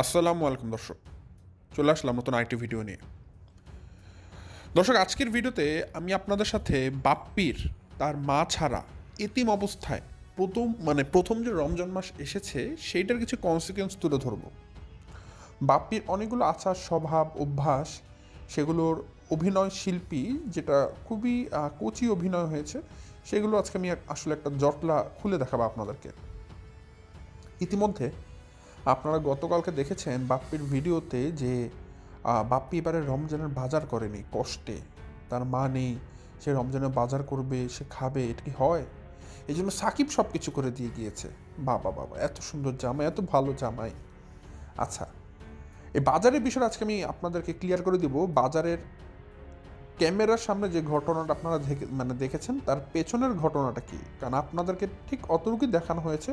আসসালামু আলাইকুম দর্শক, চলে আসলাম নতুন আরেকটি ভিডিও নিয়ে। দর্শক, আজকের ভিডিওতে আমি আপনাদের সাথে বাপ্পির তার মা ছাড়া এতিম অবস্থায় প্রথম যে রমজান মাস এসেছে সেইটার কিছু কনসিকুয়েন্স তুলে ধরব। বাপ্পির অনেকগুলো আচার স্বভাব অভ্যাস, সেগুলোর অভিনয় শিল্পী যেটা খুবই কচি অভিনয় হয়েছে, সেগুলো আজকে আমি আসলে একটা জটলা খুলে দেখাবো আপনাদেরকে। ইতিমধ্যে আপনারা গতকালকে দেখেছেন বাপ্পির ভিডিওতে যে বাপ্পি এবারে রমজানের বাজার করেনি কষ্টে, তার মা নেই, সে রমজানের বাজার করবে, সে খাবে, এটা কি হয়? এই জন্য সাকিব সব কিছু করে দিয়ে গিয়েছে। বাবা বাবা, এত সুন্দর জামাই, এত ভালো জামাই। আচ্ছা, এই বাজারের বিষয়টা আজকে আমি আপনাদেরকে ক্লিয়ার করে দিব। বাজারের ক্যামেরার সামনে যে ঘটনাটা আপনারা দেখেছেন, তার পেছনের ঘটনাটা কি, কারণ আপনাদেরকে ঠিক অতটুকুই দেখানো হয়েছে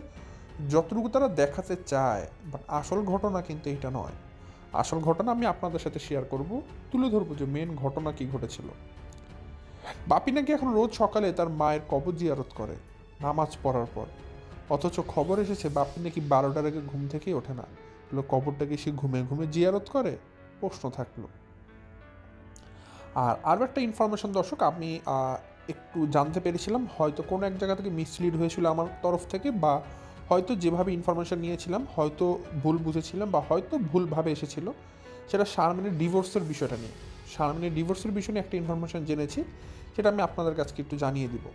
যতটুকু তারা দেখাতে চায়, বাট আসল ঘটনা কিন্তু এটা নয়। আসল ঘটনা আমি আপনাদের সাথে শেয়ার করব, তুলে ধরবো যে মেন ঘটনা কি ঘটেছিল। বাপি নাকি এখন রোজ সকালে তার মায়ের কবর জিয়ারত করে নামাজ পড়ার পর, অথচ খবর এসেছে বাপি নাকি 12টার আগে ঘুম থেকেই ওঠে না। কবরটাকে সে ঘুমে ঘুমে জিয়ারত করে, প্রশ্ন থাকলো। আর আরও একটা ইনফরমেশন দর্শক, আমি একটু জানতে পেরেছিলাম, হয়তো কোনো এক জায়গা থেকে মিসলিড হয়েছিল আমার তরফ থেকে, বা হয়তো যেভাবে ইনফরমেশন নিয়েছিলাম হয়তো ভুল বুঝেছিলাম, বা হয়তো ভুলভাবে এসেছিল। সেটা শারমিনের ডিভোর্সের বিষয়টা নিয়ে, শারমিনের ডিভোর্সের বিষয় নিয়ে একটা ইনফরমেশন জেনেছি, সেটা আমি আপনাদের কাছে একটু জানিয়ে দিব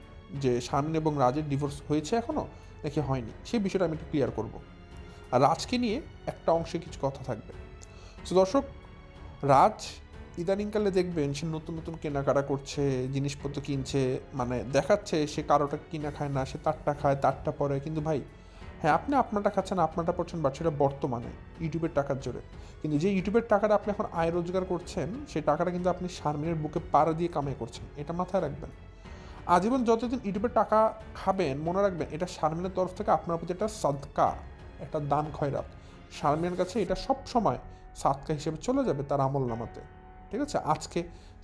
যে শারমিন এবং রাজের ডিভোর্স হয়েছে এখনও নাকি হয়নি, সেই বিষয়টা আমি একটু ক্লিয়ার করব। আর রাজকে নিয়ে একটা অংশে কিছু কথা থাকবে। তো দর্শক, রাজ ইদানিংকালে দেখবেন সে নতুন নতুন কেনাকাটা করছে, জিনিসপত্র কিনছে, মানে দেখাচ্ছে সে কারোটা কিনা খায় না, সে তারটা খায়, তারটা পরে। কিন্তু ভাই, হ্যাঁ, আপনি আপনারটা খাচ্ছেন, আপনারটা পড়ছেন, বাট সেটা বর্তমানে ইউটিউবের টাকার জোরে। কিন্তু যে ইউটিউবের টাকাটা আপনি এখন আয় রোজগার করছেন, সেই টাকাটা কিন্তু আপনি শারমিনের বুকে পাড়া দিয়ে কামাই করছেন, এটা মাথায় রাখবেন। আজীবন যতদিন ইউটিউবের টাকা খাবেন, মনে রাখবেন এটা শারমিনের তরফ থেকে আপনার প্রতি একটা সাদকা, একটা দান খয়রাত। শারমিনের কাছে এটা সব সময় সাদকা হিসেবে চলে যাবে তার আমল নামাতে। ঠিক আছে? আজকে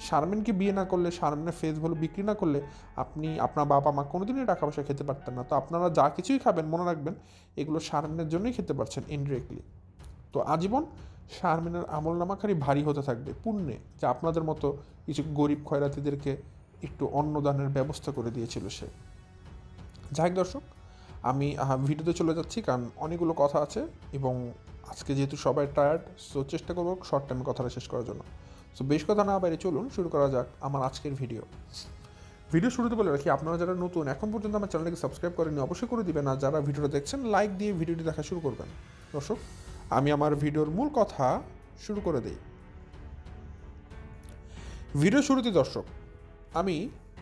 শারমিনকে বিয়ে না করলে, শারমিনের ফেস ভ্যালু বিক্রি না করলে, আপনি আপনার বাবা মা কোনোদিনই টাকা পয়সা খেতে পারতেন না। তো আপনারা যা কিছুই খাবেন, মনে রাখবেন এগুলো শারমিনের জন্যই খেতে পারছেন ইনডিরেক্টলি। তো আজীবন শারমিনের আমল নামাখানি ভারী হতে থাকবে পুণ্যে, যে আপনাদের মতো কিছু গরিব খয়রাতিদেরকে একটু অন্নদানের ব্যবস্থা করে দিয়েছিল সে। যাই হোক দর্শক, আমি ভিডিওতে চলে যাচ্ছি, কারণ অনেকগুলো কথা আছে, এবং আজকে যেহেতু সবাই টায়ার্ড, সো চেষ্টা করবো শর্ট টাইমে কথাটা শেষ করার জন্য। সো বেশ কথা না বাইরে, চলুন শুরু করা যাক আমার আজকের ভিডিও। ভিডিও শুরুতে বলে রাখি, আপনারা যারা নতুন এখন পর্যন্ত আমার চ্যানেলকে সাবস্ক্রাইব করেনি অবশ্যই করে দিবেন, আর যারা ভিডিওটা দেখছেন লাইক দিয়ে ভিডিওটি দেখা শুরু করবেন। দর্শক, আমি আমার ভিডিওর মূল কথা শুরু করে দিই। ভিডিও শুরুতে দর্শক, আমি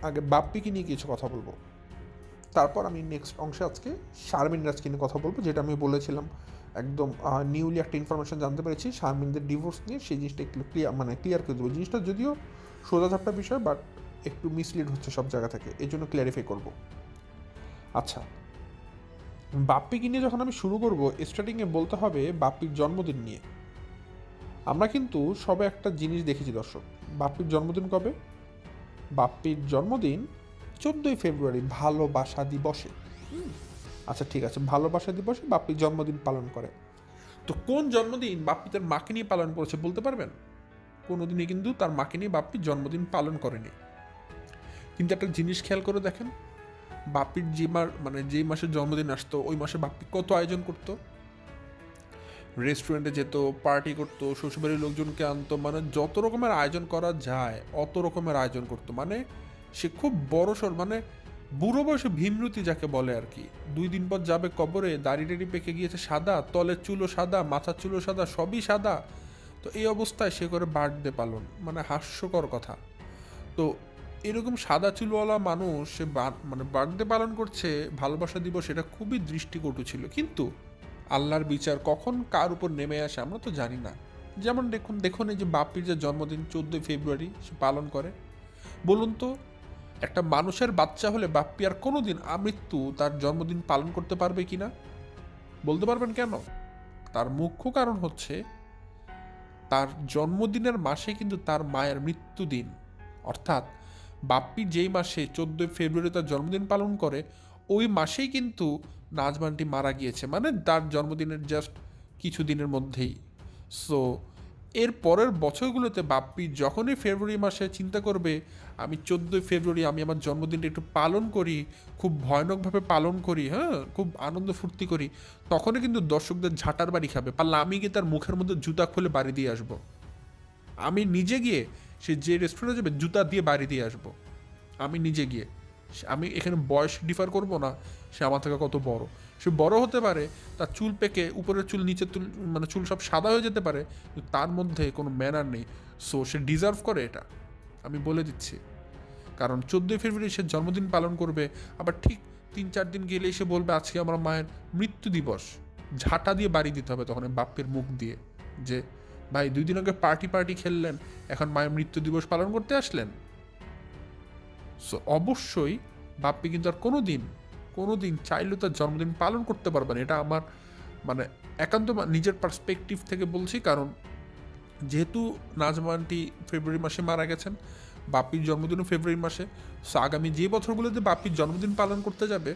আগে বাপ্পিকে নিয়ে কিছু কথা বলবো, তারপর আমি নেক্সট অংশে আজকে শারমিন রাজকে নিয়ে কথা বলবো, যেটা আমি বলেছিলাম একদম নিউলি একটা ইনফরমেশন জানতে পেরেছি শারমিনদের ডিভোর্স নিয়ে, সেই জিনিসটা একটু ক্লিয়ার করে দেবো। জিনিসটা যদিও সোজাঝাপটা বিষয়, বাট একটু মিসলিড হচ্ছে সব জায়গা থেকে, এই জন্য ক্লিয়ারিফাই করবো। আচ্ছা, বাপ্পিকে নিয়ে যখন আমি শুরু করবো, স্টার্টিংয়ে বলতে হবে বাপ্পির জন্মদিন নিয়ে। আমরা কিন্তু সবে একটা জিনিস দেখেছি দর্শক, বাপ্পির জন্মদিন কবে? বাপ্পির জন্মদিন 14ই ফেব্রুয়ারি, ভালোবাসা দিবসে। আচ্ছা ঠিক আছে, ভালোবাসা দিবসে বাপ্পির জন্মদিন পালন করে। তো কোন জন্মদিন বাপ্পি তার মাকে নিয়ে পালন করেছে বলতে পারবেন? কোনোদিনই কিন্তু তার মাকে নিয়ে বাপ্পির জন্মদিন পালন করেনি। কিন্তু একটা জিনিস খেয়াল করে দেখেন, বাপ্পির যেই মাসে জন্মদিন আসতো, ওই মাসে বাপ্পি কত আয়োজন করতো। রেস্টুরেন্টে যেত, পার্টি করতো, শ্বশুরবাড়ির লোকজনকে আনতো, মানে যত রকমের আয়োজন করা যায় অত রকমের আয়োজন করতো। মানে সে খুব বড়সড়, মানে বুড়ো বয়সে ভীমরতি যাকে বলে আর কি। 2 দিন পর যাবে কবরে, দাড়ি টাড়ি পেকে গিয়েছে সাদা, তলের চুলও সাদা, মাথার চুলও সাদা, সবই সাদা। তো এই অবস্থায় সে করে বার্থডে পালন, মানে হাস্যকর কথা। তো এরকম সাদা চুলওয়ালা মানুষ সে বার্থডে পালন করছে, ভালোবাসা দিবস, এটা খুবই দৃষ্টিকটু ছিল। কিন্তু আল্লাহর বিচার কখন কার উপর নেমে আসে আমরা তো জানি না। যেমন দেখুন এই যে বাপ্পির যে জন্মদিন 14ই ফেব্রুয়ারি সে পালন করে, বলুন তো একটা মানুষের বাচ্চা হলে বাপ্পি আর কোনোদিন আমৃত্যু তার জন্মদিন পালন করতে পারবে কিনা বলতে পারবেন কেন? তার মুখ্য কারণ হচ্ছে তার জন্মদিনের মাসে কিন্তু তার মায়ের মৃত্যুদিন। অর্থাৎ বাপ্পি যেই মাসে 14ই ফেব্রুয়ারি তার জন্মদিন পালন করে, ওই মাসেই কিন্তু নাজমানটি মারা গিয়েছে, মানে তার জন্মদিনের জাস্ট কিছু দিনের মধ্যেই। সো এর পরের বছরগুলোতে বাপ্পি যখনই ফেব্রুয়ারি মাসে চিন্তা করবে আমি 14ই ফেব্রুয়ারি আমি আমার জন্মদিনটা একটু পালন করি, খুব ভয়ানকভাবে পালন করি, হ্যাঁ, খুব আনন্দ ফুর্তি করি, তখনই কিন্তু দর্শকদের ঝাঁটার বাড়ি খাবে। পারলে আমি গিয়ে তার মুখের মধ্যে জুতা খুলে বাড়ি দিয়ে আসবো। আমি নিজে গিয়ে সে যে রেস্টুরেন্টে যাবে জুতা দিয়ে বাড়ি দিয়ে আসবো, আমি নিজে গিয়ে। আমি এখানে বয়স ডিফার করব না, সে আমার থেকে কত বড়। সে বড় হতে পারে, তার চুল পেকে উপরের চুল নিচের চুল মানে চুল সব সাদা হয়ে যেতে পারে, কিন্তু তার মধ্যে কোনো ম্যানার নেই। সো সে ডিজার্ভ করে এটা, আমি বলে দিচ্ছি। কারণ 14ই ফেব্রুয়ারি সে জন্মদিন পালন করবে, আবার ঠিক 3-4 দিন গেলেই সে বলবে আজকে আমার মায়ের মৃত্যু দিবস। ঝাঁটা দিয়ে বাড়ি দিতে হবে তখন বাপ্পের মুখ দিয়ে, যে ভাই 2 দিন আগে পার্টি খেললেন, এখন মায়ের মৃত্যু দিবস পালন করতে আসলেন। সো অবশ্যই বাপ্পি কিন্তু আর কোনো দিন চাইলেও তার জন্মদিন পালন করতে পারবে না। এটা আমার মানে একান্ত নিজের পার্সপেক্টিভ থেকে বলছি। কারণ যেহেতু নাজমা আন্টি ফেব্রুয়ারি মাসে মারা গেছেন, বাপ্পির জন্মদিনও ফেব্রুয়ারি মাসে। সো আগামী যে বছরগুলোতে বাপ্পির জন্মদিন পালন করতে যাবে,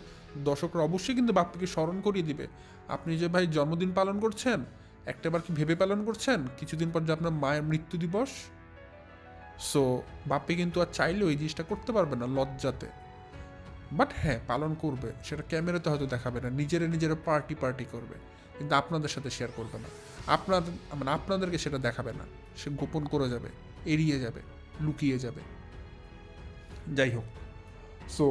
দর্শকরা অবশ্যই কিন্তু বাপ্পিকে স্মরণ করিয়ে দিবে, আপনি যে ভাই জন্মদিন পালন করছেন, একটাবার কি ভেবে পালন করছেন কিছুদিন পর যে আপনার মায়ের মৃত্যু দিবস। সো বাপ্পি কিন্তু আর চাইলেও এই জিনিসটা করতে পারবে না লজ্জাতে। বাট হ্যাঁ, পালন করবে, সেটা ক্যামেরাতে হয়তো দেখাবে না, নিজেরা পার্টি করবে, কিন্তু আপনাদের সাথে শেয়ার করবে না, আপনাদেরকে সেটা দেখাবে না, সে গোপন করে যাবে, এড়িয়ে যাবে, লুকিয়ে যাবে। যাই হোক, সো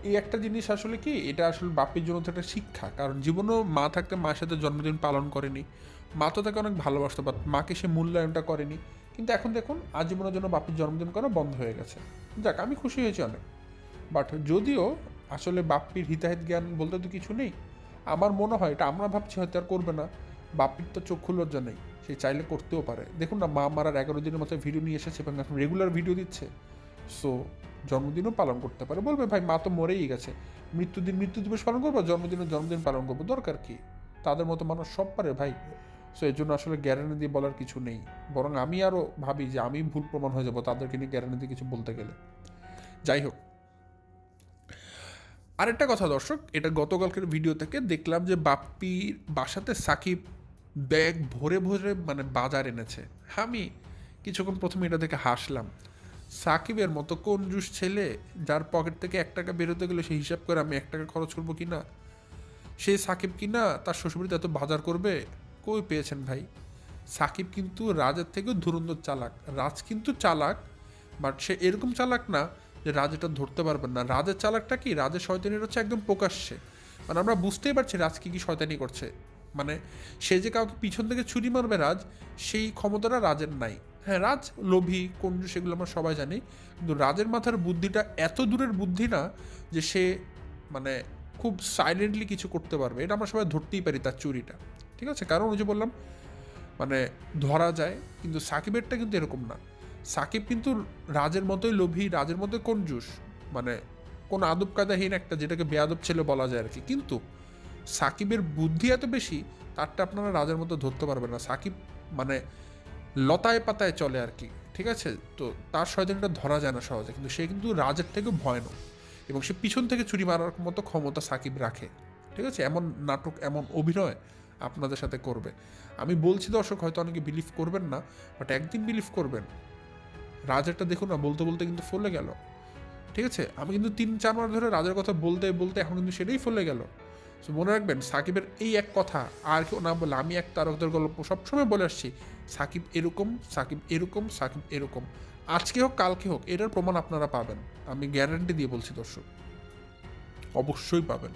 এই একটা জিনিস আসলে কি, এটা আসলে বাপ্পির জন্য তো একটা শিক্ষা। কারণ জীবনেও মা থাকতে মায়ের সাথে জন্মদিন পালন করেনি, মা তো তাকে অনেক ভালোবাসতো, বাট মাকে সে মূল্যায়নটা করেনি। কিন্তু এখন দেখুন আজীবনের জন্য বাপ্পির জন্মদিন করা বন্ধ হয়ে গেছে। যাক, আমি খুশি হয়েছি অনেক। বাট যদিও আসলে বাপ্পির হিতাহিত জ্ঞান বলতে তো কিছু নেই, আমার মনে হয় এটা আমরা ভাবছি হয়তো আর করবে না, বাপ্পির তো চক্ষু লজ্জা নেই, সে চাইলে করতেও পারে। দেখুন না, মা মারার 11 দিনের মতো ভিডিও নিয়ে এসেছে এবং এখন রেগুলার ভিডিও দিচ্ছে। সো জন্মদিনও পালন করতে পারে, বলবে ভাই মা তো মরেই গেছে, মৃত্যু দিবস পালন করবো, জন্মদিন পালন করবো, দরকার কি? তাদের মতো মানুষ সব পারে ভাই। সো এর জন্য আসলে গ্যারান্টি দিয়ে বলার কিছু নেই, বরং আমি আরও ভাবি যে আমি ভুল প্রমাণ হয়ে যাবো তাদেরকে নিয়ে গ্যারান্টি দিয়ে কিছু বলতে গেলে। যাই হোক, আরেকটা কথা দর্শক, এটা গতকালকের ভিডিও থেকে দেখলাম যে বাপ্পির বাসাতে সাকিব ব্যাগ ভরে ভরে মানে বাজার এনেছে। আমি কিছুক্ষণ প্রথমে এটা দেখে হাসলাম। সাকিবের মতো কঞ্জুস ছেলে, যার পকেট থেকে 1 টাকা বেরোতে গেলে সে হিসাব করে আমি 1 টাকা খরচ করবো কিনা, সে সাকিব কিনা তার শ্বশুরবাড়িতে এত বাজার করবে, কই পেয়েছেন ভাই? সাকিব কিন্তু রাজের থেকেও ধুরন্ধর চালাক। রাজ কিন্তু চালাক, বাট সে এরকম চালাক না যে রাজ এটা ধরতে পারবেন না। রাজের চালাকটা কি, রাজের শয়তানির হচ্ছে একদম প্রকাশ্যে, মানে আমরা বুঝতেই পারছি রাজ কি শয়তানি করছে। মানে সে যে কাউকে পিছন থেকে ছুরি মারবে রাজ, সেই ক্ষমতাটা রাজের নাই। হ্যাঁ, রাজ লোভী কঞ্জুস সেগুলো আমরা সবাই জানি, কিন্তু রাজের মাথার বুদ্ধিটা এত দূরের বুদ্ধি না যে সে মানে খুব সাইলেন্টলি কিছু করতে পারবে। এটা আমরা সবাই ধরতেই পারি তার চুরিটা, ঠিক আছে? কারণ ওই যে বললাম মানে ধরা যায়, কিন্তু সাকিবেরটা কিন্তু এরকম না। সাকিব কিন্তু রাজের মতোই লোভী, রাজের মতোই কঞ্জুস, মানে কোনো আদব কায়দাহীন একটা, যেটাকে বেয়াদব ছেলে বলা যায় আর কি। কিন্তু সাকিবের বুদ্ধি এত বেশি, তারটা আপনারা রাজের মতো ধরতে পারবেন না। সাকিব মানে লতায় পাতায় চলে আর কি, ঠিক আছে? তো তার শয়তানিটা ধরা যায় না সহজে, কিন্তু সে কিন্তু রাজের থেকেও ভয়ানক, এবং সে পিছন থেকে ছুরি মারার মতো ক্ষমতা সাকিব রাখে, ঠিক আছে? এমন নাটক, এমন অভিনয় আপনাদের সাথে করবে। আমি বলছি দর্শক, হয়তো অনেকে বিলিভ করবেন না, বাট একদিন বিলিভ করবেন। রাজেরটা দেখুন না, বলতে বলতে কিন্তু ফলে গেল, ঠিক আছে? আমি কিন্তু 3-4 মাস ধরে রাজের কথা বলতে বলতে এখন কিন্তু সেটাই ফলে গেল। সো মনে রাখবেন, সাকিবের এই এক কথা আর কেউ না বলে, আমি এক তারকদের গল্প সবসময় বলে আসছি, সাকিব এরকম, সাকিব এরকম, সাকিব এরকম, আজকে হোক কালকে হোক, এটার প্রমাণ আপনারা পাবেন, আমি গ্যারান্টি দিয়ে বলছি দর্শক, অবশ্যই পাবেন।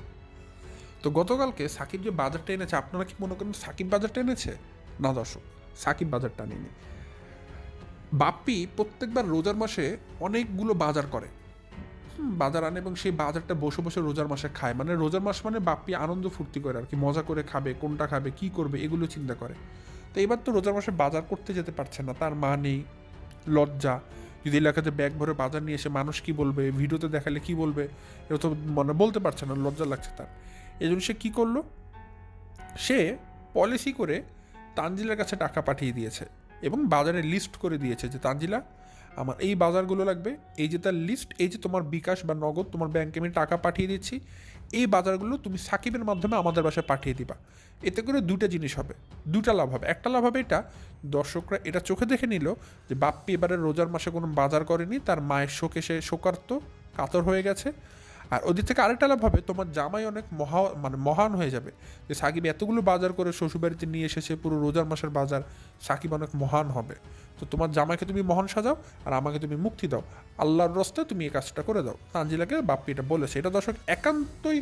তো গতকালকে সাকিব যে বাজারটা এনেছে, আপনারা কি মনে করেন সাকিব বাজারটা এনেছে? না দর্শক, সাকিব বাজারটা আনেনি। বাপ্পি প্রত্যেকবার রোজার মাসে অনেকগুলো বাজার করে, বাজার আনে, এবং সেই বাজারটা বসে বসে রোজার মাসে খায়। মানে রোজার মাস মানে বাপ্পি আনন্দ ফুর্তি করে আর কি, মজা করে খাবে, কোনটা খাবে, কি করবে, এগুলো চিন্তা করে। তো এবার তো রোজার মাসে বাজার করতে যেতে পারছে না, তার মা নেই, লজ্জা, যদি এলাকাতে ব্যাগ ভরে বাজার নিয়ে এসে মানুষ কি বলবে, ভিডিওতে দেখালে কি বলবে, এটা তো মানে বলতে পারছে না, লজ্জা লাগছে তার। এই জন্য সে কী করলো, সে পলিসি করে তানজিলার কাছে টাকা পাঠিয়ে দিয়েছে এবং বাজারে লিস্ট করে দিয়েছে যে তানজিলা, আমার এই বাজারগুলো লাগবে, এই যে তার লিস্ট, এই যে তোমার বিকাশ বা নগদ তোমার ব্যাংকে আমি টাকা পাঠিয়ে দিচ্ছি, এই বাজারগুলো তুমি সাকিবের মাধ্যমে আমাদের বাসায় পাঠিয়ে দিবা। এতে করে দুটা জিনিস হবে, দুটা লাভ হবে। একটা লাভ হবে এটা, দর্শকরা এটা চোখে দেখে নিল যে বাপ্পি এবারে রোজার মাসে কোনো বাজার করেনি, তার মায়ের শোকে সে শোকার্ত কাতর হয়ে গেছে। আর ওদিক থেকে আরেকটা লাভ হবে, তোমার জামাই অনেক মহান হয়ে যাবে যে সাকিব এতগুলো বাজার করে শ্বশুরবাড়িতে নিয়ে এসেছে, পুরো রোজার মাসের বাজার, সাকিব অনেক মহান হবে। তো তোমার জামাইকে তুমি মহান সাজাও আর আমাকে তুমি মুক্তি দাও, আল্লাহর রাস্তায় তুমি এই কাজটা করে দাও। তানজিলাকে বাপ্পি এটা বলেছে। এটা দর্শক একান্তই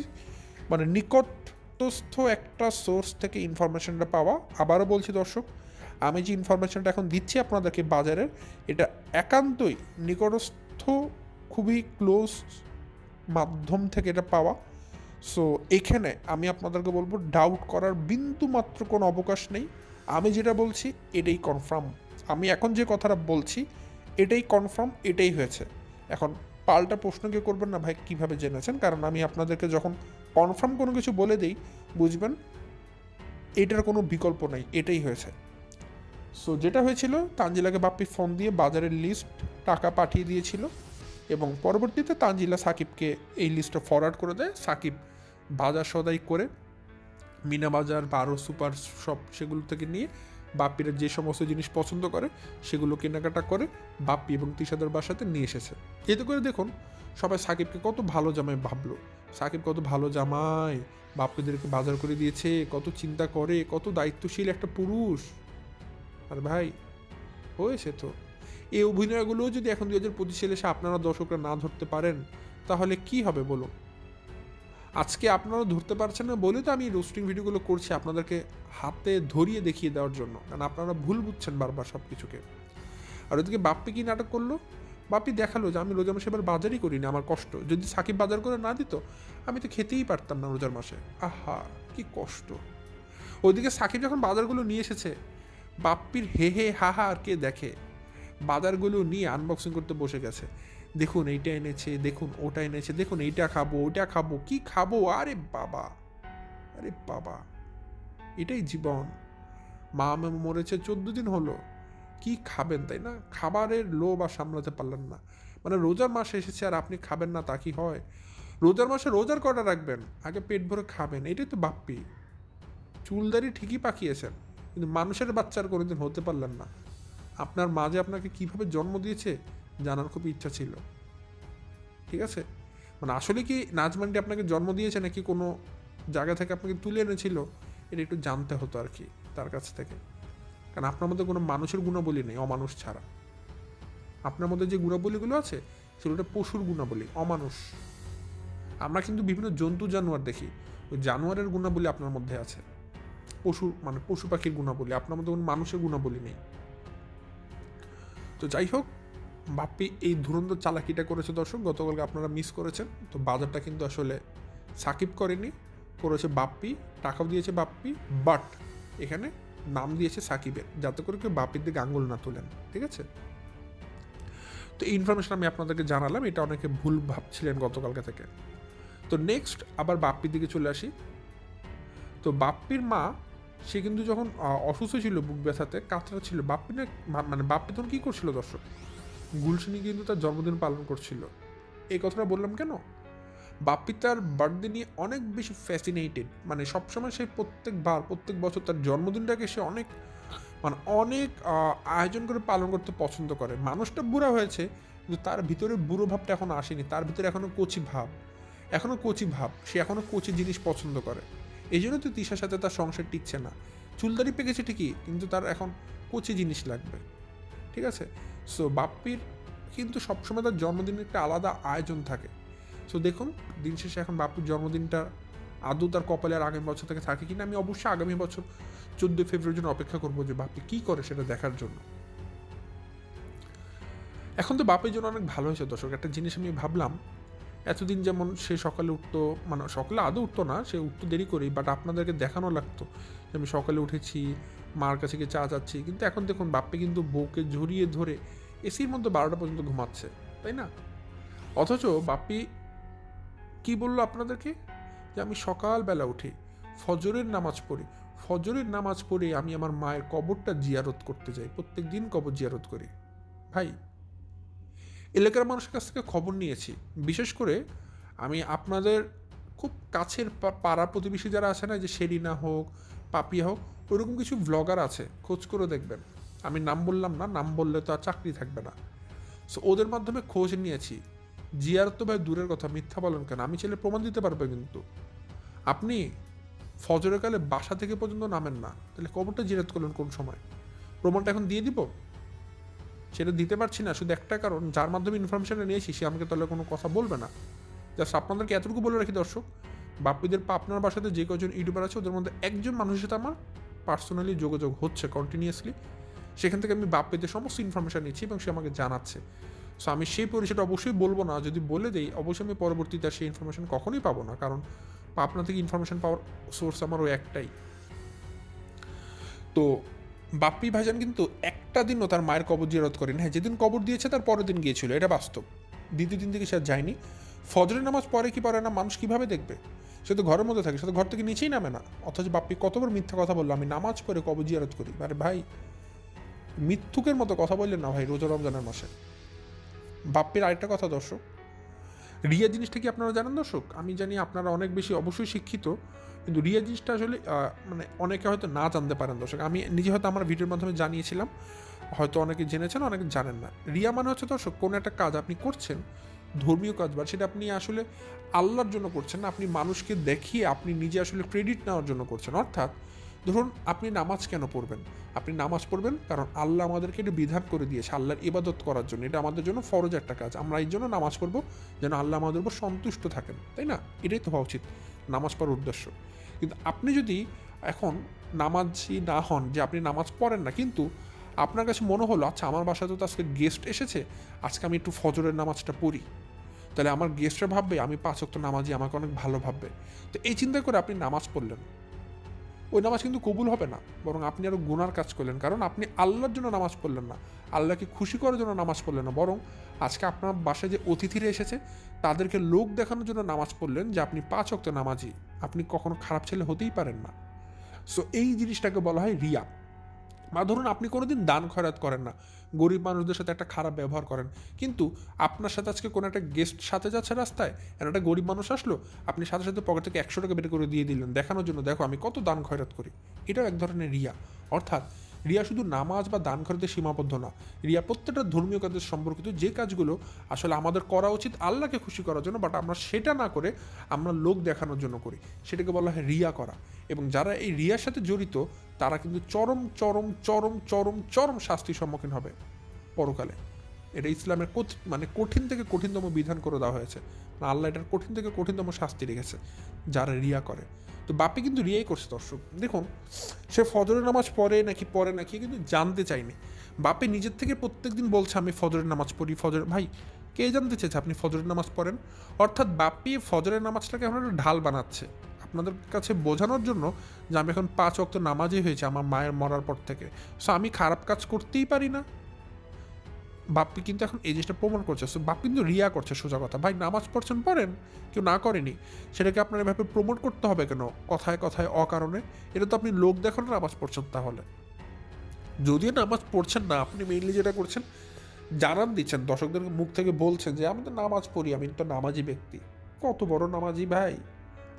নিকটস্থ একটা সোর্স থেকে ইনফরমেশনটা পাওয়া। আবারও বলছি দর্শক, আমি যে ইনফরমেশনটা এখন দিচ্ছি আপনাদেরকে বাজারের, এটা একান্তই নিকটস্থ, খুবই ক্লোজ মাধ্যম থেকে এটা পাওয়া। সো এখানে আমি আপনাদেরকে বলবো ডাউট করার বিন্দু মাত্র কোনো অবকাশ নেই। আমি যেটা বলছি এটাই কনফার্ম, আমি এখন যে কথাটা বলছি এটাই কনফার্ম, এটাই হয়েছে। এখন পাল্টা প্রশ্ন কেউ করবেন না ভাই কীভাবে জেনেছেন, কারণ আমি আপনাদেরকে যখন কনফার্ম কোনো কিছু বলে দিই বুঝবেন এটার কোনো বিকল্প নাই, এটাই হয়েছে। সো যেটা হয়েছিল, তানজিলাকে বাপ্পি ফোন দিয়ে বাজারের লিস্ট টাকা পাঠিয়ে দিয়েছিল এবং পরবর্তীতে তানজিলা সাকিবকে এই লিস্টটা ফরওয়ার্ড করে দেয়। সাকিব বাজার সদাই করে মিনা বাজার বা আরও সুপার শপ সেগুলো থেকে নিয়ে বাপ্পিরা যে সমস্ত জিনিস পছন্দ করে সেগুলো কেনাকাটা করে বাপ্পি এবং তিশাদের বাসাতে নিয়ে এসেছে। এতে করে দেখুন সবাই সাকিবকে কত ভালো জামাই ভাবলো, সাকিব কত ভালো জামাই, বাপ্পিদেরকে বাজার করে দিয়েছে, কত চিন্তা করে, কত দায়িত্বশীল একটা পুরুষ। আর ভাই হয়েছে তো। এই অভিনয়গুলো যদি এখন 2025 সালে এসে আপনারা দর্শকরা না ধরতে পারেন তাহলে কি হবে বলুন। আজকে আপনারা ধরতে পারছেন না বলে তো আমি রোস্টিং ভিডিওগুলো করছি আপনাদেরকে হাতে ধরিয়ে দেখিয়ে দেওয়ার জন্য, কারণ আপনারা ভুল বুঝছেন বারবার সব কিছুকে। আর ওদিকে বাপ্পি কি নাটক করলো, বাপ্পি দেখালো যে আমি রোজার মাসে এবার বাজারই করিনি, আমার কষ্ট, যদি সাকিব বাজার করে না দিত আমি তো খেতেই পারতাম না রোজার মাসে, আহা কি কষ্ট। ওইদিকে সাকিব যখন বাজারগুলো নিয়ে এসেছে বাপ্পির হে হে হা হা আর কে দেখে, বাজারগুলো নিয়ে আনবক্সিং করতে বসে গেছে, দেখুন এইটা এনেছে, দেখুন ওটা এনেছে, দেখুন এইটা খাবো ওটা খাবো, কি খাবো, আরে বাবা, আরে বাবা, এটাই জীবন। মা মরেছে 14 দিন হলো, কি খাবেন তাই না, খাবারের লোভ আর সামলাতে পারলেন না। রোজার মাসে এসেছে আর আপনি খাবেন না তা কি হয়? রোজার মাসে রোজার কটা রাখবেন, আগে পেট ভরে খাবেন, এটাই তো বাপ্পি। চুলদারি ঠিকই পাকিয়েছেন কিন্তু মানুষের বাচ্চার কোনোদিন হতে পারলেন না। আপনার মা যে আপনাকে কীভাবে জন্ম দিয়েছে জানার খুব ইচ্ছা ছিল, ঠিক আছে? আসলে কি নাজমানটি আপনাকে জন্ম দিয়েছে নাকি কোনো জায়গা থেকে আপনাকে তুলে এনেছিল, এটা একটু জানতে হতো আর কি তার কাছ থেকে। কারণ আপনার মধ্যে কোনো মানুষের গুণাবলী নেই অমানুষ ছাড়া। আপনার মধ্যে যে গুণাবলীগুলো আছে সেগুলো পশুর গুণাবলী, অমানুষ। আমরা কিন্তু বিভিন্ন জন্তু জানোয়ার দেখি, ওই জানোয়ারের গুণাবলী আপনার মধ্যে আছে, পশু পাখির গুণাবলী, আপনার মধ্যে কোনো মানুষের গুণাবলী নেই। তো যাই হোক, বাপ্পি এই ধুরন্ধর চালাকিটা করেছে দর্শক, গতকালকে আপনারা মিস করেছেন। তো বাজারটা কিন্তু আসলে সাকিব করেনি, করেছে বাপ্পি, টাকাও দিয়েছে বাপ্পি, বাট এখানে নাম দিয়েছে সাকিবের, যাতে করে কেউ বাপ্পির দিকে আঙুল না তোলেন, ঠিক আছে? তো এই ইনফরমেশন আমি আপনাদেরকে জানালাম, এটা অনেকে ভুল ভাবছিলেন গতকালকে থেকে। তো নেক্সট আবার বাপ্পির দিকে চলে আসি। তো বাপ্পির মা সে কিন্তু যখন অসুস্থ ছিল, বুক ব্যথাতে কাতরা ছিল, বাপ্পি তখন কী করছিল দর্শক, গুলশানি কিন্তু তার জন্মদিন পালন করছিল। এই কথাটা বললাম কেন, বাপ্পি তার বার্থডে নিয়ে অনেক বেশি ফ্যাসিনেটেড, সবসময় সে প্রত্যেক বছর তার জন্মদিনটাকে সে অনেক আয়োজন করে পালন করতে পছন্দ করে। মানুষটা বুড়া হয়েছে কিন্তু তার ভিতরে বুড়ো ভাবটা এখনো আসেনি, তার ভিতরে এখনো কচি ভাব, সে এখনো কচি জিনিস পছন্দ করে। এই জন্য তো তিশার সাথে তার সংসার টিকছে না। চুলদারি পেকেছে ঠিকই, কিন্তু তার এখন কচি জিনিস লাগবে, ঠিক আছে? সো বাপ্পির কিন্তু সবসময় তার জন্মদিনের একটা আলাদা আয়োজন থাকে। সো দেখুন দিন শেষে এখন বাপ্পির জন্মদিনটা আদৌ তার কপালে আর আগামী বছর থেকে থাকে কিনা। আমি অবশ্যই আগামী বছর 14 ফেব্রুয়ারির জন্য অপেক্ষা করবো যে বাপ্পি কী করে সেটা দেখার জন্য। এখন তো বাপ্পির জন্য অনেক ভালো হয়েছে দর্শক। একটা জিনিস আমি ভাবলাম, এতদিন যেমন সে সকালে উঠতো, সকালে আদৌ উঠতো না, সে উঠতো দেরি করেই, বাট আপনাদেরকে দেখানো লাগতো যে আমি সকালে উঠেছি, মার কাছে গিয়ে চা চাচ্ছি। কিন্তু এখন দেখুন বাপ্পি কিন্তু বউকে জড়িয়ে ধরে এসির মধ্যে 12টা পর্যন্ত ঘুমাচ্ছে, তাই না? অথচ বাপ্পি কি বললো আপনাদেরকে, যে আমি সকালবেলা উঠি, ফজরের নামাজ পড়ে আমি আমার মায়ের কবরটা জিয়ারত করতে যাই, প্রত্যেক দিন কবর জিয়ারত করি। ভাই এলাকার মানুষের কাছ থেকে খবর নিয়েছি। বিশেষ করে আমি আপনাদের খুব কাছের পাড়া প্রতিবেশী যারা আছে না, যে শেরিনা হোক, পাপিয়া হোক, ওরকম কিছু ব্লগার আছে, খোঁজ করে দেখবেন। আমি নাম বললাম না, নাম বললে তো আর চাকরি থাকবে না। সো ওদের মাধ্যমে খোঁজ নিয়েছি। জিয়ারত তো ভাই দূরের কথা, মিথ্যা বলেন কেন? আমি ছেলে প্রমাণ দিতে পারবে। কিন্তু আপনি ফজরের কালে বাসা থেকে পর্যন্ত নামেন না, তাহলে কবরটা জিয়ারত করলেন কোন সময়? প্রমাণটা এখন দিয়ে দিব? সেটা দিতে পারছি না শুধু একটা কারণ, যার মাধ্যমে ইনফরমেশনটা নিয়েছি সে আমাকে তাহলে কোনো কথা বলবে না। জাস্ট আপনাদেরকে এতটুকু বলে রাখি দর্শক, বাপ্পিদের আপনার বাসাতে যে কজন ইউটিউবার আছে ওদের মধ্যে একজন মানুষের সাথে আমার পার্সোনালি যোগাযোগ হচ্ছে কন্টিনিউয়াসলি। সেখান থেকে আমি বাপ্পিদের সমস্ত ইনফরমেশন নিচ্ছি এবং সে আমাকে জানাচ্ছে। সো আমি সেই পরিচয়টা অবশ্যই বলবো না, যদি বলে দিই অবশ্যই আমি পরবর্তীতে সেই ইনফরমেশন কখনোই পাবো না, কারণ পাবনা থেকে ইনফরমেশন পাওয়ার সোর্স আমার ওই একটাই। তো বাপ্পি ভাইজান কিন্তু একটা দিনও তার মায়ের কবর জিয়ারত করেন। হ্যাঁ, যেদিন কবর দিয়েছে তার পরের দিন গিয়েছিল, এটা বাস্তব। দ্বিতীয় দিন থেকে সে আর যায়নি। ফজরের নামাজ পড়ে কি পড়ে না মানুষ কীভাবে দেখবে? সে তো ঘরের মধ্যে থাকে, সে তো ঘর থেকে নিচেই নামে না। অথচ বাপ্পি কতবার মিথ্যা কথা বললো, আমি নামাজ পড়ে কবর জিয়ারত করি। আরে ভাই, মিথ্যুকের মতো কথা বললেন না ভাই রোজা রমজানের মাসে। বাপ্পির আরেকটা কথা দর্শক, রিয়া জিনিসটা কি আপনারা জানেন দর্শক? আমি জানি আপনারা অনেক বেশি অবশ্যই শিক্ষিত, কিন্তু রিয়া জিনিসটা আসলে মানে অনেকে হয়তো না জানতে পারেন দর্শক। আমি নিজে হয়তো আমার ভিডিওর মাধ্যমে জানিয়েছিলাম, হয়তো অনেকে জেনেছেন, অনেকে জানেন না। রিয়া মানে হচ্ছে দর্শক, কোনো একটা কাজ আপনি করছেন, ধর্মীয় কাজ, বা সেটা আপনি আসলে আল্লাহর জন্য করছেন না, আপনি মানুষকে দেখিয়ে আপনি নিজে আসলে ক্রেডিট নেওয়ার জন্য করছেন। অর্থাৎ ধরুন আপনি নামাজ কেন পড়বেন? আপনি নামাজ পড়বেন কারণ আল্লাহ আমাদেরকে এটা বিধান করে দিয়েছে আল্লাহর ইবাদত করার জন্য। এটা আমাদের জন্য ফরজ একটা কাজ, আমরা এই জন্য নামাজ পড়বো যেন আল্লাহ আমাদের উপর সন্তুষ্ট থাকেন, তাই না? এটাই তো হওয়া উচিত নামাজ পড়ার উদ্দেশ্য। কিন্তু আপনি যদি এখন নামাজি না হন, যে আপনি নামাজ পড়েন না, কিন্তু আপনার কাছে মনে হলো আচ্ছা আমার বাসায় তো আজকে গেস্ট এসেছে, আজকে আমি একটু ফজরের নামাজটা পড়ি, তাহলে আমার গেস্টরা ভাববে আমি 5 ওয়াক্ত নামাজি, আমাকে অনেক ভালো ভাববে। তো এই চিন্তা করে আপনি নামাজ পড়লেন, ওই নামাজ কিন্তু কবুল হবে না, বরং আপনি আরও গুনার কাজ করলেন। কারণ আপনি আল্লাহর জন্য নামাজ পড়লেন না, আল্লাহকে খুশি করার জন্য নামাজ পড়লেন না, বরং আজকে আপনার বাসায় যে অতিথিরা এসেছে তাদেরকে লোক দেখানোর জন্য নামাজ পড়লেন যে আপনি 5 ওয়াক্ত নামাজি। আপনি কখনো খারাপ ছেলে হতেই পারেন না। সো এই জিনিসটাকে বলা হয় রিয়া। বা ধরুন আপনি কোনোদিন দান খয়রাত করেন না, গরিব মানুষদের সাথে একটা খারাপ ব্যবহার করেন, কিন্তু আপনার সাথে আজকে কোনো একটা গেস্ট সাথে যাচ্ছে রাস্তায়, একটা গরিব মানুষ আসলো, আপনি সাথে সাথে পকেট থেকে 100 টাকা বের করে দিয়ে দিলেন দেখানোর জন্য, দেখো আমি কত দান খয়রাত করি। এটাও এক ধরনের রিয়া। অর্থাৎ রিয়া শুধু নামাজ বা দান খয়রাতে সীমাবদ্ধ না, রিয়া প্রত্যেকটা ধর্মীয় কাজের সম্পর্কিত, যে কাজগুলো আসলে আমাদের করা উচিত আল্লাহকে খুশি করার জন্য, বাট আমরা সেটা না করে আমরা লোক দেখানোর জন্য করি, সেটাকে বলা হয় রিয়া করা। এবং যারা এই রিয়ার সাথে জড়িত তারা কিন্তু চরম চরম চরম চরম চরম শাস্তির সম্মুখীন হবে পরকালে। এটা ইসলামের মানে কঠিন থেকে কঠিনতম বিধান করে দেওয়া হয়েছে। আল্লাহ এটার কঠিন থেকে কঠিনতম শাস্তি রেখেছে যারা রিয়া করে। তো বাপি কিন্তু রিয়াই করছে দর্শক। দেখুন, সে ফজরের নামাজ পড়ে নাকি কিন্তু জানতে চাইনি। বাপি নিজের থেকে প্রত্যেক দিন বলছে আমি ফজরের নামাজ পড়ি। ভাই, কে জানতে চেয়েছে আপনি ফজরের নামাজ পড়েন? অর্থাৎ বাপি ফজরের নামাজটাকে এখন একটা ঢাল বানাচ্ছে আপনাদের কাছে বোঝানোর জন্য যে আমি এখন 5 ওয়াক্ত নামাজই হয়েছে আমার মায়ের মরার পর থেকে, সো আমি খারাপ কাজ করতেই পারি না। বাপ্পি কিন্তু এখন এই জিনিসটা প্রমাণ করছে। সো বাপ্পি কিন্তু রিয়া করছে, সোজা কথা। ভাই, নামাজ পড়ছেন পড়েন, কেউ না করেনি, সেটাকে আপনার এভাবে প্রমোট করতে হবে কেন কথায় কথায় অকারণে? এটা তো আপনি লোক দেখানো নামাজ পড়ছেন। তাহলে যদিও নামাজ পড়ছেন না, আপনি মেইনলি যেটা করছেন জানান দিচ্ছেন, দর্শকদের মুখ থেকে বলছেন যে আমি তো নামাজ পড়ি, আমি তো নামাজি ব্যক্তি। কত বড় নামাজি ভাই,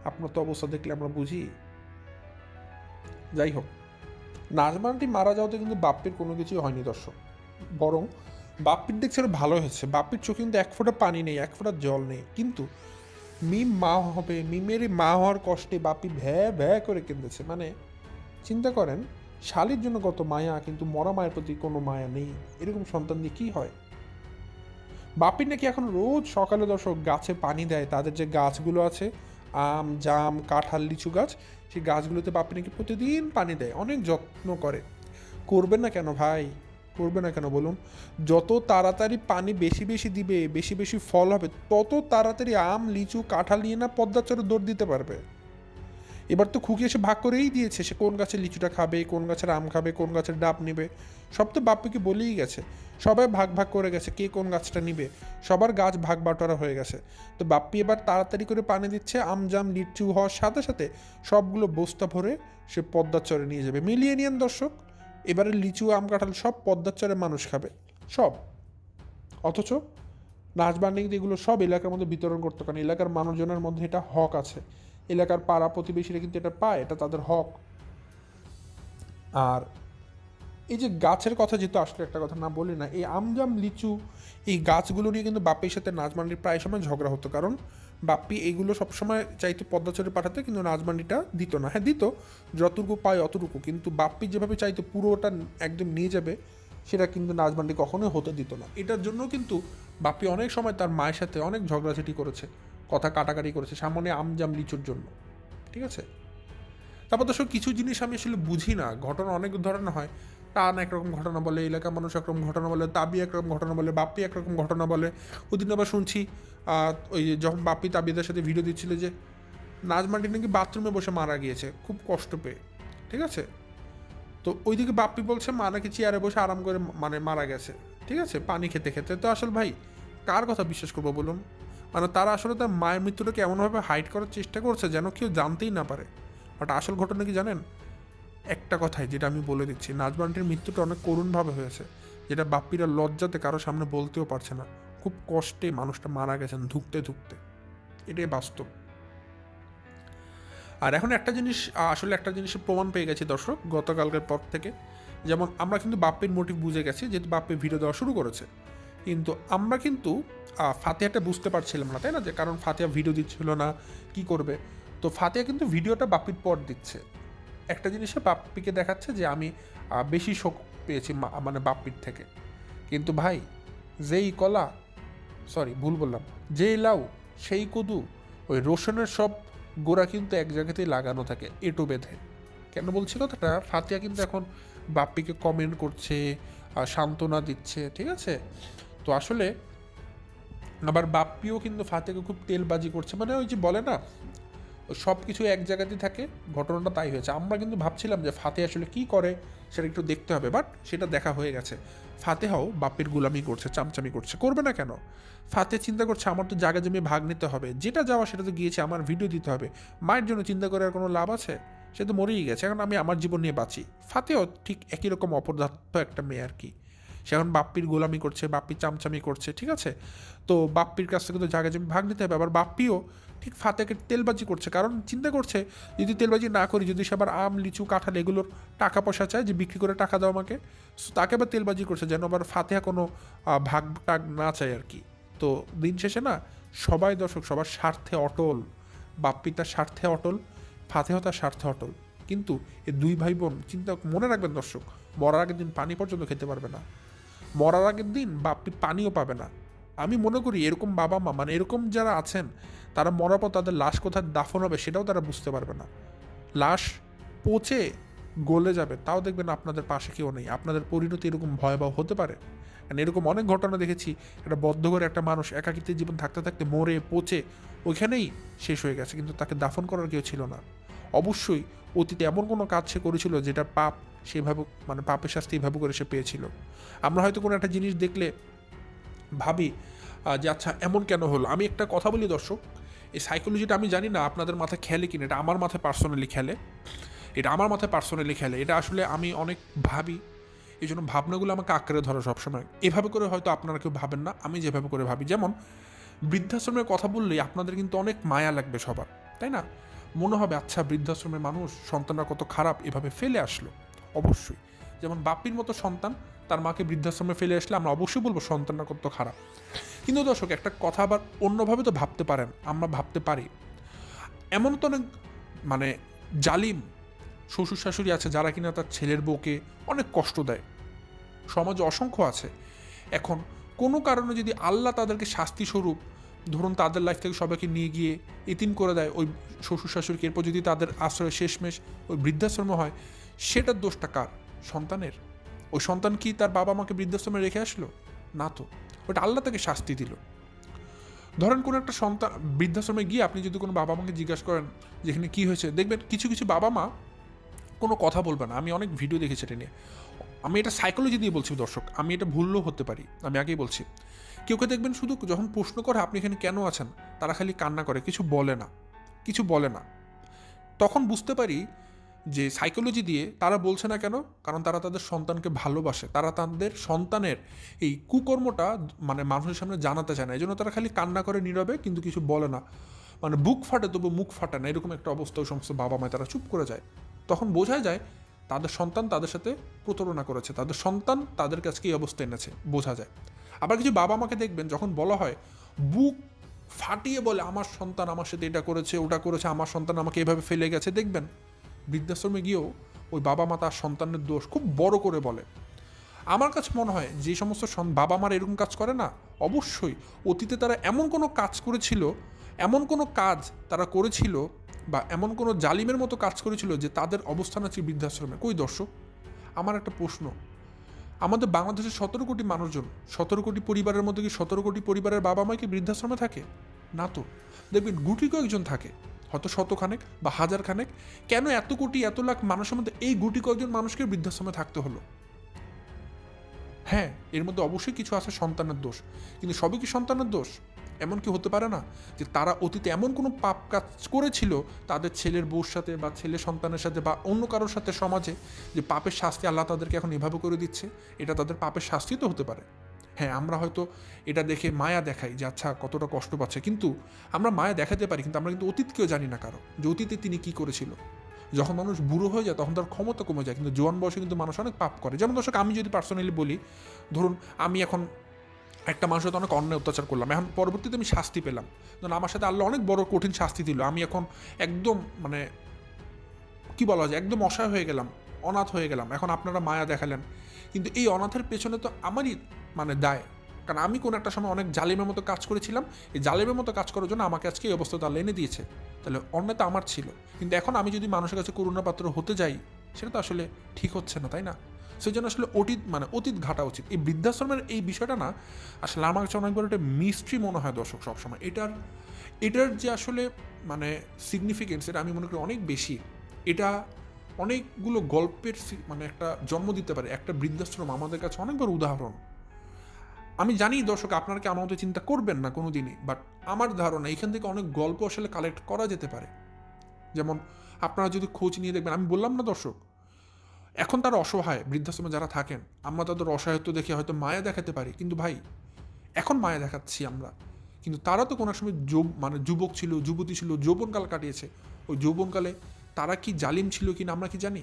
আপনার তো অবস্থা দেখলে আমরা বুঝি। যাই হোক, নাজমানটি মারা যাওয়াতে কিন্তু বাপ্পির কোনো কিছুই হয়নি দর্শক, বরং বাপ্পির দেখছে ভালো হয়েছে। বাপ্পির চোখে কিন্তু 1 ফোঁটা পানি নেই, 1 ফোঁটা জল নেই, কিন্তু মিম মা হবে, মিমেরই মা হওয়ার কষ্টে বাপ্পি ভ্যা ভ্যা করে কেঁদেছে। মানে চিন্তা করেন, শালির জন্য কত মায়া, কিন্তু মরা মায়ের প্রতি কোনো মায়া নেই। এরকম সন্তান দিয়ে কী হয়? বাপির নাকি এখন রোজ সকালে দর্শক গাছে পানি দেয়। তাদের যে গাছগুলো আছে, আম, জাম, কাঁঠাল, লিচু গাছ, সেই গাছগুলোতে বাপি নাকি প্রতিদিন পানি দেয়, অনেক যত্ন করে। করবেন না কেন ভাই? করবে না কেন বলুন? যত তাড়াতাড়ি পানি বেশি বেশি দিবে, বেশি বেশি ফল হবে, তত তাড়াতাড়ি আম, লিচু, কাঁঠাল নিয়ে না পদ্মার চরে দৌড় দিতে পারবে। এবার তো খুকি এসে ভাগ করেই দিয়েছে, সে কোন গাছের লিচুটা খাবে, কোন গাছের আম খাবে, কোন গাছের ডাব নেবে, সব তো বাপ্পিকে বলেই গেছে। সবাই ভাগ ভাগ করে গেছে কে কোন গাছটা নিবে, সবার গাছ ভাগ বাটোয়ারা হয়ে গেছে। তো বাপ্পি এবার তাড়াতাড়ি করে পানি দিচ্ছে, আম, জাম, লিচু হওয়ার সাথে সাথে সবগুলো বস্তা ভরে সে পদ্মার চরে নিয়ে যাবে। মিলিয়ে নিয়েন দর্শক, এবারে লিচু, আম, কাঁঠাল সব পদ্মার চরে মানুষ খাবে, সব। অথচ নাচবান্ডিং এগুলো সব এলাকার মধ্যে বিতরণ করতে, কারণ এলাকার মানুষজনের মধ্যে এটা হক আছে, এলাকার পাড়া প্রতিবেশীরা কিন্তু এটা পায়, এটা তাদের হক। আর এই যে গাছের কথা যেহেতু আসলে একটা কথা না বলি না, এই আমজাম লিচু এই গাছগুলো নিয়ে কিন্তু বাপ্পির সাথে নাজমান্ডির প্রায় সময় ঝগড়া হতো, কারণ বাপ্পি এইগুলো সবসময় চাইতো পদ্মাচরে পাঠাতে, কিন্তু নাজমান্ডিটা দিত না। হ্যাঁ দিত, যতটুকু পায় অতটুকু, কিন্তু বাপ্পি যেভাবে চাইতো পুরোটা একদম নিয়ে যাবে, সেটা কিন্তু নাজমান্ডি কখনোই হতে দিত না। এটার জন্য কিন্তু বাপ্পি অনেক সময় তার মায়ের সাথে অনেক ঝগড়াঝাটি করেছে, কথা কাটাকাটি করেছে সামনে আমজাম লিচুর জন্য, ঠিক আছে। তারপর দর্শক কিছু জিনিস আমি আসলে বুঝি না, ঘটনা অনেক ধরনের হয়। টান একরকম ঘটনা বলে, এলাকার মানুষ একরকম ঘটনা বলে, তাবি একরকম ঘটনা বলে, বাপ্পি একরকম ঘটনা বলে। ওদিন আবার শুনছি ওই যে যখন বাপ্পি তাবিদের সাথে ভিডিও দিচ্ছিল যে নাজমান্ডি নাকি বাথরুমে বসে মারা গিয়েছে খুব কষ্ট পেয়ে, ঠিক আছে। তো ওইদিকে বাপ্পি বলছে মা নাকি চেয়ারে বসে আরাম করে মানে মারা গেছে, ঠিক আছে, পানি খেতে খেতে। তো আসলে ভাই কার কথা বিশ্বাস করবো বলুন? মানে তারা আসলে তার মায়ের মৃত্যুটাকে এমনভাবে হাইড করার চেষ্টা করছে যেন কেউ জানতেই না পারে। বাট আসল ঘটনা কি জানেন? একটা কথাই যেটা আমি বলে দিচ্ছি, নাজমান্টির মৃত্যুটা অনেক করুণভাবে হয়েছে, যেটা বাপ্পিরা লজ্জাতে কারো সামনে বলতেও পারছে না। খুব কষ্টে মানুষটা মারা গেছেন ধুকতে ধুকতে, এটাই বাস্তব। আর এখন একটা জিনিস, আসলে একটা জিনিসের প্রমাণ পেয়ে গেছি দর্শক গতকালকের পর থেকে। যেমন আমরা কিন্তু বাপ্পির মোটিভ বুঝে গেছি, যেহেতু বাপ্পি ভিডিও দেওয়া শুরু করেছে, কিন্তু আমরা কিন্তু ফাতিহাটা বুঝতে পারছিলাম না, তাই না? যে কারণ ফাতিহা ভিডিও দিচ্ছিল না, কি করবে। তো ফাতিহা কিন্তু ভিডিওটা বাপ্পির পর দিচ্ছে, একটা জিনিসে বাপ্পিকে দেখাচ্ছে যে আমি বেশি শোক পেয়েছি মানে বাপ্পির থেকে। কিন্তু ভাই যেই কলা, সরি ভুল বললাম, যেই লাউ সেই কদু, ওই রসুনের সব গোড়া কিন্তু এক জায়গাতেই লাগানো থাকে এঁটো বেঁধে। কেন বলছি কথাটা? ফাতিহা কিন্তু এখন বাপ্পিকে কমেন্ট করছে, সান্ত্বনা দিচ্ছে, ঠিক আছে। তো আসলে আবার বাপ্পিও কিন্তু ফাতিহাকে খুব তেলবাজি করছে, মানে ওই যে বলে না সব কিছু এক জায়গাতেই থাকে, ঘটনাটা তাই হয়েছে। আমরা কিন্তু ভাবছিলাম যে ফাতে আসলে কি করে সেটা একটু দেখতে হবে, বাট সেটা দেখা হয়ে গেছে। ফাতেহাও বাপ্পির গুলামি করছে, চামচামি করছে, করবে না কেন? ফাতে চিন্তা করছে আমার তো জায়গা জমি ভাগ নিতে হবে, যেটা যাওয়া সেটা তো গিয়েছে, আমার ভিডিও দিতে হবে, মায়ের জন্য চিন্তা করে আর কোনো লাভ আছে? সে তো মরেই গেছে, এখন আমি আমার জীবন নিয়ে বাঁচি। ফাতেও ঠিক একই রকম অপদার্থ একটা মেয়ে আর কি, সে এখন বাপ্পির গোলামি করছে, বাপ্পির চামচামি করছে, ঠিক আছে। তো বাপ্পির কাছ থেকে তো জায়গা জমি ভাগ নিতে হবে। আবার বাপ্পিও ঠিক ফাতেকে তেলবাজি করছে, কারণ চিন্তা করছে যদি তেলবাজি না করি, যদি সে আবার আম লিচু কাঁঠাল এগুলোর টাকা পয়সা চায় যে বিক্রি করে টাকা দাও আমাকে, তাকে আবার তেলবাজি করছে যেন আবার ফাতেহা কোনো ভাগ টাগ না চায় আর কি। তো দিন শেষে না সবাই দর্শক সবার স্বার্থে অটল, বাপ্পি তার স্বার্থে অটল, ফাতেহা তার স্বার্থে অটল। কিন্তু এই দুই ভাই বোন চিন্তা মনে রাখবেন দর্শক, মরার আগের দিন পানি পর্যন্ত খেতে পারবে না, মরার আগের দিন বাপ্পি পানিও পাবে না। আমি মনে করি এরকম বাবা মা, মানে এরকম যারা আছেন, তারা মরার পর তাদের লাশ কোথায় দাফন হবে সেটাও তারা বুঝতে পারবে না। লাশ পচে গলে যাবে, তাও দেখবেন আপনাদের পাশে কেউ নেই। আপনাদের পরিণতি এরকম ভয়াবহ হতে পারে। কারণ এরকম অনেক ঘটনা দেখেছি, একটা বদ্ধ করে একটা মানুষ একাকিত্বের জীবন থাকতে থাকতে মরে পচে ওইখানেই শেষ হয়ে গেছে, কিন্তু তাকে দাফন করার কেউ ছিল না। অবশ্যই অতীতে এমন কোনো কাজ সে করেছিল যেটা পাপ, সেভাবে মানে পাপের শাস্তি এভাবে করে সে পেয়েছিল। আমরা হয়তো কোনো একটা জিনিস দেখলে ভাবি যে আচ্ছা এমন কেন হলো। আমি একটা কথা বলি দর্শক, এই সাইকোলজিটা আমি জানি না আপনাদের মাথায় খেলে কিনা, এটা আমার মাথায় পার্সোনালি খেলে, এটা আসলে আমি অনেক ভাবি, এই জন্য ভাবনাগুলো আমাকে আঁকড়ে ধরে সবসময়। এভাবে করে হয়তো আপনারা কেউ ভাবেন না, আমি যেভাবে করে ভাবি। যেমন বৃদ্ধাশ্রমের কথা বললেই আপনাদের কিন্তু অনেক মায়া লাগবে সবার, তাই না? মনে হবে আচ্ছা বৃদ্ধাশ্রমের মানুষ সন্তানরা কত খারাপ এভাবে ফেলে আসলো। অবশ্যই যেমন বাপ্পির মতো সন্তান তার মাকে বৃদ্ধাশ্রমে ফেলে আসলে আমরা অবশ্যই বলবো সন্তানরা কত খারাপ। কিন্তু দর্শক একটা কথা আবার অন্যভাবে তো ভাবতে পারেন, আমরা ভাবতে পারি এমন তো অনেক মানে জালিম শ্বশুর শাশুড়ি আছে যারা কিনা তার ছেলের বউকে অনেক কষ্ট দেয়, সমাজে অসংখ্য আছে। এখন কোনো কারণে যদি আল্লাহ তাদেরকে শাস্তি স্বরূপ ধরুন তাদের লাইফ থেকে সবাইকে নিয়ে গিয়ে এতিম করে দেয় ওই শ্বশুর শাশুড়িকে, এরপর যদি তাদের আশ্রয় শেষমেশ ওই বৃদ্ধাশ্রম হয়, সেটার দোষটা কার? সন্তানের। ওই সন্তান কি তার বাবা মাকে বৃদ্ধাশ্রমে রেখে আসলো? না তো, ওটা আল্লাহ তাকে শাস্তি দিল। ধরেন কোনো একটা সন্তান বৃদ্ধাশ্রমে গিয়ে আপনি যদি কোনো বাবা মাকে জিজ্ঞাসা করেন যেখানে কী হয়েছে, দেখবেন কিছু কিছু বাবা মা কোনো কথা বলবে না। আমি অনেক ভিডিও দেখেছি এটা নিয়ে। আমি এটা সাইকোলজি দিয়ে বলছি দর্শক, আমি এটা ভুলও হতে পারি, আমি আগেই বলছি। কেউ দেখবেন শুধু যখন প্রশ্ন করে আপনি এখানে কেন আছেন, তারা খালি কান্না করে, কিছু বলে না, কিছু বলে না। তখন বুঝতে পারি যে সাইকোলজি দিয়ে তারা বলছে না কেন, কারণ তারা তাদের সন্তানকে ভালোবাসে, তারা তাদের সন্তানের এই কুকর্মটা মানে মানুষের সামনে জানাতে চায় না, এই জন্য তারা খালি কান্না করে নীরবে, কিন্তু কিছু বলে না, মানে বুক ফাটে তবু মুখ ফাটে না, এরকম একটা অবস্থা ওই সমস্ত বাবা মায় তারা চুপ করে যায়। তখন বোঝা যায় তাদের সন্তান তাদের সাথে প্রতারণা করেছে, তাদের সন্তান তাদের কাছে এই অবস্থা এনেছে, বোঝা যায়। আবার কিছু বাবা মাকে দেখবেন যখন বলা হয় বুক ফাটিয়ে বলে আমার সন্তান আমার সাথে এটা করেছে ওটা করেছে, আমার সন্তান আমাকে এভাবে ফেলে গেছে, দেখবেন বৃদ্ধাশ্রমে গিয়েও ওই বাবা মা তার সন্তানের দোষ খুব বড় করে বলে। আমার কাছে মনে হয় যে সমস্ত বাবা মারা এরকম কাজ করে না, অবশ্যই অতীতে তারা এমন কোনো কাজ করেছিল, এমন কোনো কাজ তারা করেছিল, বা এমন কোনো জালিমের মতো কাজ করেছিল যে তাদের অবস্থান আছে বৃদ্ধাশ্রমে। কই দর্শক, আমার একটা প্রশ্ন, আমাদের বাংলাদেশের 17 কোটি মানুষজন, 17 কোটি পরিবারের মধ্যে কি 17 কোটি পরিবারের বাবা মাই কি বৃদ্ধাশ্রমে থাকে? না তো, দেখবেন গুটি কয়েকজন থাকে, হয়তো শতখানেক বা হাজার খানেক। কেন এত কোটি এত লাখ মানুষের মধ্যে এই গুটি কয়েকজন মানুষকে বৃদ্ধাশ্রমে থাকতে হলো? হ্যাঁ, এর মধ্যে অবশ্যই কিছু আছে সন্তানের দোষ, কিন্তু সবই কি সন্তানের দোষ? এমন কি হতে পারে না যে তারা অতীতে এমন কোনো পাপ কাজ করেছিল তাদের ছেলের বউর সাথে বা ছেলে সন্তানের সাথে বা অন্য কারোর সাথে সমাজে, যে পাপের শাস্তি আল্লাহ তাদেরকে এখন এভাবে করে দিচ্ছে, এটা তাদের পাপের শাস্তি তো হতে পারে। হ্যাঁ, আমরা হয়তো এটা দেখে মায়া দেখাই যে আচ্ছা কতটা কষ্ট পাচ্ছে, কিন্তু আমরা মায়া দেখাতে পারি, কিন্তু আমরা কিন্তু অতীতকেও জানি না কারো, যে অতীতে তিনি কি করেছিল। যখন মানুষ বুড়ো হয়ে যায় তখন তার ক্ষমতা কমে যায়, কিন্তু জোয়ান বয়সে কিন্তু মানুষ অনেক পাপ করে। যেমন দর্শক, আমি যদি পার্সোনালি বলি, ধরুন আমি এখন একটা মানুষের সাথে অনেক অন্যায় অত্যাচার করলাম, এখন পরবর্তীতে আমি শাস্তি পেলাম, ধরুন আমার সাথে আল্লাহ অনেক বড় কঠিন শাস্তি দিল, আমি এখন একদম মানে কি বলা যায়, একদম অসহায় হয়ে গেলাম, অনাথ হয়ে গেলাম। এখন আপনারা মায়া দেখালেন, কিন্তু এই অনাথের পেছনে তো আমারই মানে দায়, কারণ আমি কোনো একটা সময় অনেক জালিমের মতো কাজ করেছিলাম, এই জালিমের মতো কাজ করার জন্য আমাকে আজকে এই অবস্থা আল্লাহ এনে দিয়েছে, তাহলে অন্যায় তো আমার ছিল। কিন্তু এখন আমি যদি মানুষের কাছে করুণা পাত্র হতে যাই, সেটা তো আসলে ঠিক হচ্ছে না, তাই না? সেই জন্য আসলে অতীত ঘাটা উচিত। এই বৃদ্ধাশ্রমের এই বিষয়টা না আসলে আমার কাছে অনেক বড় একটা মিস্ট্রি মনে হয় দর্শক সবসময়। এটার যে আসলে মানে সিগনিফিকেন্স, এটা আমি মনে করি অনেক বেশি। এটা অনেকগুলো গল্পের মানে একটা জন্ম দিতে পারে। একটা বৃদ্ধাশ্রম আমাদের কাছে অনেক বড় উদাহরণ। আমি জানি দর্শক আপনারা কি আমার মতো চিন্তা করবেন না কোনো দিনই, বাট আমার ধারণা এখান থেকে অনেক গল্প আসলে কালেক্ট করা যেতে পারে। যেমন আপনারা যদি খোঁজ নিয়ে দেখবেন, আমি বললাম না দর্শক, এখন তারা অসহায়, বৃদ্ধাশ্রমে যারা থাকেন, আমরা তাদের অসহায়ত্ব দেখে হয়তো মায়া দেখাতে পারি, কিন্তু ভাই এখন মায়া দেখাচ্ছি আমরা, কিন্তু তারা তো কোনো সময় যুবক ছিল, যুবতী ছিল, যৌবনকাল কাটিয়েছে। ওই যৌবনকালে তারা কি জালিম ছিল কিনা আমরা কি জানি?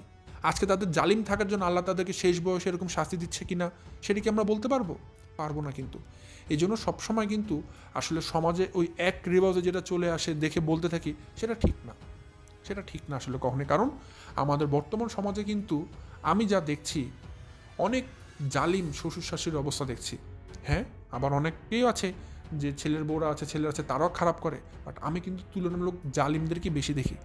আজকে তাদের জালিম থাকার জন্য আল্লাহ তাদেরকে শেষ বয়সে এরকম শাস্তি দিচ্ছে কিনা সেটা কি আমরা বলতে পারবো না। কিন্তু এই জন্য সবসময় কিন্তু আসলে সমাজে ওই এক রেওয়াজে যেটা চলে আসে দেখে বলতে থাকি, সেটা ঠিক না আসলে কখনোই। কারণ আমাদের বর্তমান সমাজে কিন্তু আমি যা দেখছি, অনেক জালিম শ্বশুর শাশুড়ির অবস্থা দেখছি। হ্যাঁ, আবার অনেকেই আছে যে ছেলের বউরা আছে, ছেলেরা আছে, তারাও খারাপ করে, বাট আমি কিন্তু তুলনামূলক জালিমদেরকে বেশি দেখি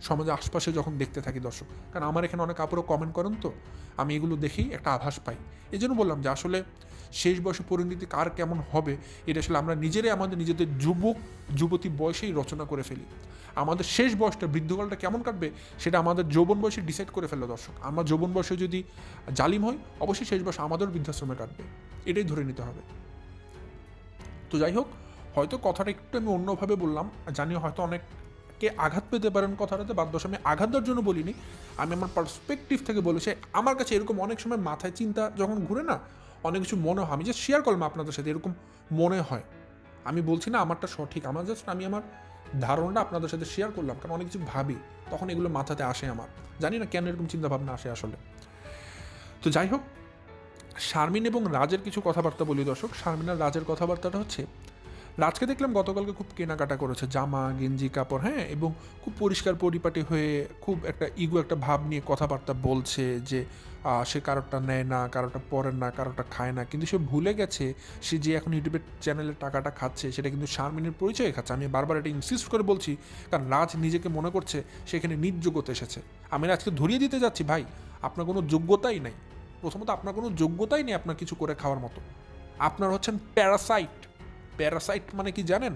সমাজে আশপাশে যখন দেখতে থাকি দর্শক। কারণ আমার এখানে অনেক আপুরও কমেন্ট করেন, তো আমি এগুলো দেখেই একটা আভাস পাই। এই জন্য বললাম যে আসলে শেষ বয়সে পরিণতি কার কেমন হবে, এটা আসলে আমরা নিজেরাই আমাদের নিজেদের যুবতী বয়সেই রচনা করে ফেলি। আমাদের শেষ বয়সটা, বৃদ্ধকালটা কেমন কাটবে সেটা আমাদের যৌবন বয়সে ডিসাইড করে ফেলো দর্শক। আমার যৌবন বয়সে যদি জালিম হয়, অবশ্যই শেষ বয়স আমাদেরও বৃদ্ধাশ্রমে কাটবে, এটাই ধরে নিতে হবে। তো যাই হোক, হয়তো কথাটা একটু আমি অন্যভাবে বললাম, জানি হয়তো অনেককে আঘাত পেতে পারেন কথাটাতে, বাদ দশ আমি আঘাত দেওয়ার জন্য বলিনি, আমি আমার পার্সপেক্টিভ থেকে বলেছি। আমার কাছে এরকম অনেক সময় মাথায় চিন্তা যখন ঘুরে না, অনেক কিছু মনে হয়, আমি জাস্ট শেয়ার করলাম আপনাদের সাথে, এরকম মনে হয়। আমি বলছি না আমারটা সঠিক, আমি আমার ধারণাটা আপনাদের সাথে শেয়ার করলাম, কারণ অনেক কিছু ভাবি, তখন এগুলো মাথাতে আসে আমার, জানি না কেন এরকম চিন্তাভাবনা আসে আসলে। তো যাই হোক, শারমিন এবং রাজের কিছু কথাবার্তা বলি দর্শক। শারমিন আর রাজের কথাবার্তাটা হচ্ছে, রাজকে দেখলাম গতকালকে খুব কেনাকাটা করেছে, জামা গেঞ্জি কাপড়, হ্যাঁ, এবং খুব পরিষ্কার পরিপাটি হয়ে খুব একটা ইগো একটা ভাব নিয়ে কথাবার্তা বলছে যে সে কারোরটা নেয় না, কারোরটা পরেন না, কারোরটা খায় না, কিন্তু সে ভুলে গেছে সে যে এখন ইউটিউবের চ্যানেলের টাকাটা খাচ্ছে সেটা কিন্তু শারমিনের পরিচয় খাচ্ছে। আমি বারবার এটা ইনসিস্ট করে বলছি, কারণ রাজ নিজেকে মনে করছে সেখানে নিজ যোগ্যতা এসেছে। আমি আজকে ধরিয়ে দিতে যাচ্ছি, ভাই আপনার কোনো যোগ্যতাই নাই। প্রথমত আপনার কোনো যোগ্যতাই নেই আপনার কিছু করে খাওয়ার মতো। আপনার হচ্ছেন প্যারাসাইট মানে কি জানেন?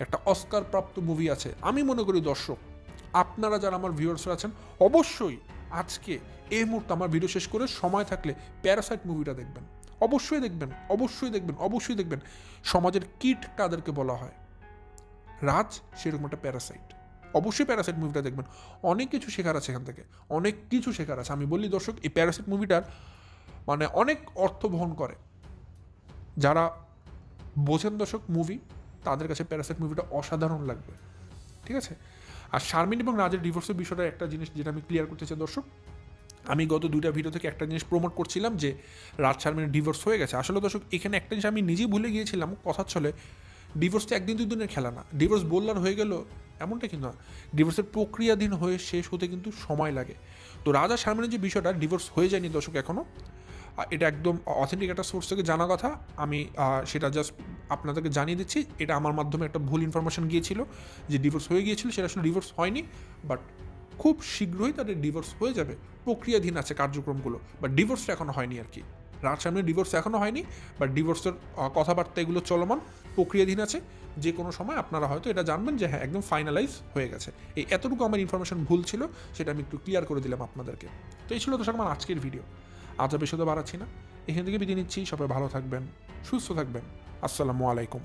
একটা অস্কার প্রাপ্ত মুভি আছে। আমি মনে করি দর্শক, আপনারা যারা আমার ভিউয়ার্সরা আছেন, অবশ্যই আজকে এই মুহূর্তে আমার ভিডিও শেষ করে সময় থাকলে প্যারাসাইট মুভিটা দেখবেন, অবশ্যই দেখবেন। সমাজের কীট কাদেরকে বলা হয়, রাজ সেরকম একটা প্যারাসাইট। অবশ্যই প্যারাসাইট মুভিটা দেখবেন, অনেক কিছু শেখার আছে এখান থেকে, অনেক কিছু শেখার আছে। আমি বলি দর্শক, এই প্যারাসাইট মুভিটার মানে অনেক অর্থ বহন করে। যারা বোঝেন দর্শক মুভি, তাদের কাছে প্যারাসাইট মুভিটা অসাধারণ লাগবে, ঠিক আছে। আর শারমিন এবং রাজের ডিভোর্সের বিষয়টা একটা জিনিস যেটা আমি ক্লিয়ার করতে চাই দর্শক, আমি গত 2টা ভিডিও থেকে একটা জিনিস প্রমোট করছিলাম যে রাজ শারমিনের ডিভোর্স হয়ে গেছে। আসলে দর্শক এখানে একটা জিনিস আমি নিজেই ভুলে গিয়েছিলাম, কথা চলে ডিভোর্স তো 1 দিন 2 দিনের খেলা না। ডিভোর্স বললার হয়ে গেল এমনটা কিন্তু না, ডিভোর্সের প্রক্রিয়াধীন হয়ে শেষ হতে কিন্তু সময় লাগে। তো রাজা শারমিনের যে বিষয়টা, ডিভোর্স হয়ে যায়নি দর্শক এখনও, এটা একদম অথেন্টিক একটা সোর্স থেকে জানা কথা। আমি সেটা জাস্ট আপনাদেরকে জানিয়ে দিচ্ছি, এটা আমার মাধ্যমে একটা ভুল ইনফরমেশন গিয়েছিল যে ডিভোর্স হয়ে গিয়েছিল, সেটা আসলে ডিভোর্স হয়নি, বাট খুব শীঘ্রই তাদের ডিভোর্স হয়ে যাবে, প্রক্রিয়াধীন আছে কার্যক্রমগুলো, বাট ডিভোর্সটা এখনও হয়নি আর কি। রাজ শারমিনের ডিভোর্স এখনও হয়নি, বাট ডিভোর্সের কথাবার্তা এগুলো চলমান, প্রক্রিয়াধীন আছে। যে কোনো সময় আপনারা হয়তো এটা জানবেন যে হ্যাঁ একদম ফাইনালাইজ হয়ে গেছে। এই এতটুকু আমার ইনফরমেশন ভুল ছিল, সেটা আমি একটু ক্লিয়ার করে দিলাম আপনাদেরকে। তো এই ছিল দর্শক আমার আজকের ভিডিও। আজ বেশি তো বাড়াচ্ছি না, এখান থেকে বিদায় নিচ্ছি। সবাই ভালো থাকবেন, সুস্থ থাকবেন। আসসালামু আলাইকুম।